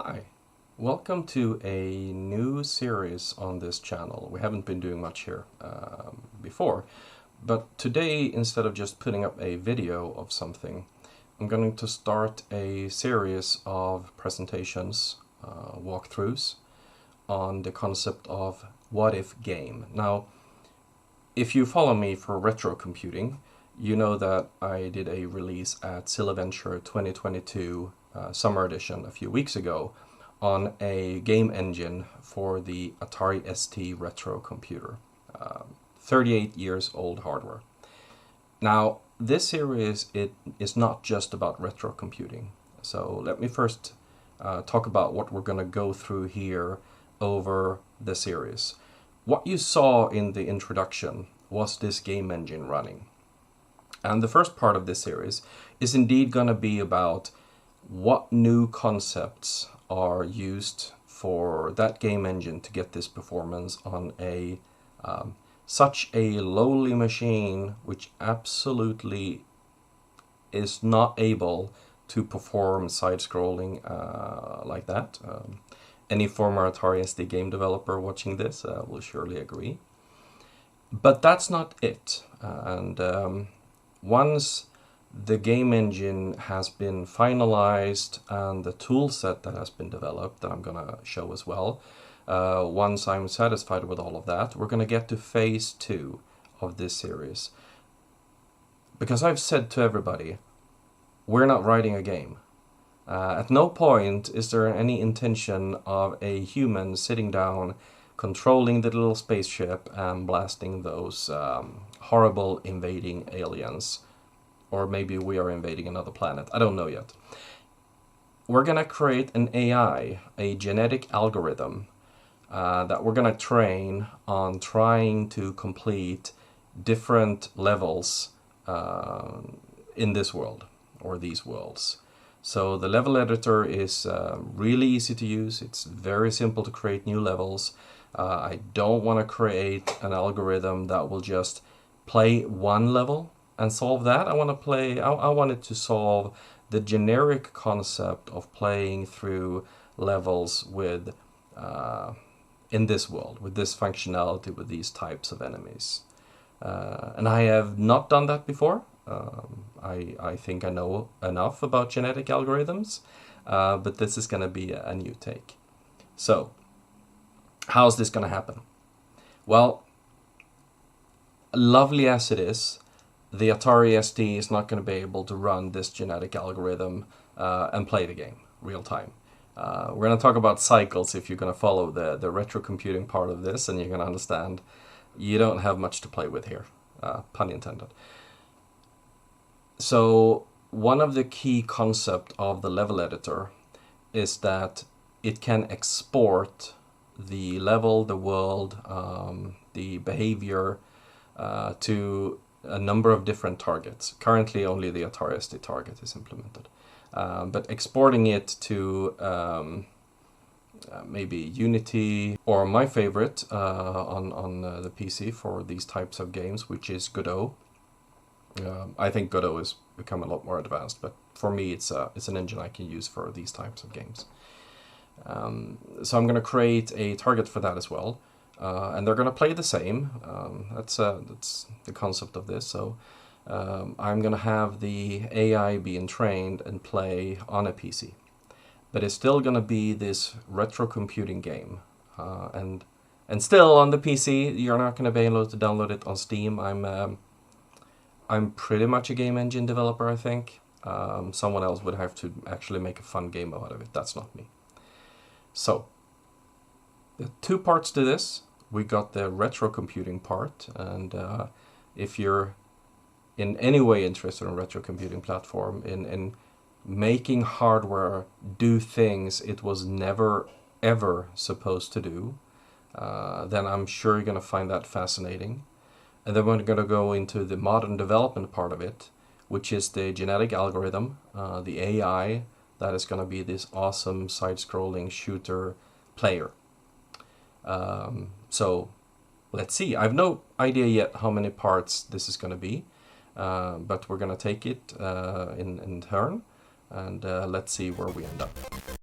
Hi, welcome to a new series on this channel. We haven't been doing much here before, but today, instead of just putting up a video of something, I'm going to start a series of presentations, walkthroughs, on the concept of what-if game. Now, if you follow me for retro computing, you know that I did a release at Sillaventure 2022 Summer Edition a few weeks ago on a game engine for the Atari ST retro computer. 38 years old hardware. Now, this series, it is not just about retro computing. So let me first talk about what we're going to go through here over the series. What you saw in the introduction was this game engine running. And the first part of this series is indeed going to be about what new concepts are used for that game engine to get this performance on a such a lowly machine which absolutely is not able to perform side-scrolling like that. Any former Atari ST game developer watching this will surely agree. But that's not it. Once the game engine has been finalized and the tool set that has been developed that I'm going to show as well, once I'm satisfied with all of that, we're going to get to phase 2 of this series. Because I've said to everybody, we're not writing a game. At no point is there any intention of a human sitting down, controlling the little spaceship and blasting those horrible invading aliens. Or maybe we are invading another planet. I don't know yet. We're going to create an AI, a genetic algorithm, that we're going to train on trying to complete different levels in this world, or these worlds. So the level editor is really easy to use. It's very simple to create new levels. I don't want to create an algorithm that will just play one level and solve that. I want it to solve the generic concept of playing through levels with in this world, with this functionality, with these types of enemies. And I have not done that before. I think I know enough about genetic algorithms, but this is going to be a new take. So, how's this going to happen? Well, lovely as it is, the Atari ST is not going to be able to run this genetic algorithm and play the game real time. We're going to talk about cycles if you're going to follow the retro computing part of this, and you're going to understand you don't have much to play with here, pun intended. So one of the key concepts of the level editor is that it can export the level, the world, the behavior to a number of different targets. Currently only the Atari ST target is implemented. But exporting it to maybe Unity, or my favorite on the PC for these types of games, which is Godot. I think Godot has become a lot more advanced, but for me it's an engine I can use for these types of games. So I'm going to create a target for that as well. And they're going to play the same. That's the concept of this. So I'm going to have the AI being trained and play on a PC. But it's still going to be this retro computing game. And still on the PC, you're not going to be able to download it on Steam. I'm pretty much a game engine developer, I think. Someone else would have to actually make a fun game out of it. That's not me. So, there are two parts to this. We got the retro computing part, and if you're in any way interested in retro computing platform, in making hardware do things it was never ever supposed to do, then I'm sure you're going to find that fascinating. And then we're going to go into the modern development part of it, which is the genetic algorithm, the AI, that is going to be this awesome side-scrolling shooter player. So let's see. I have no idea yet how many parts this is going to be, but we're going to take it in turn, and let's see where we end up.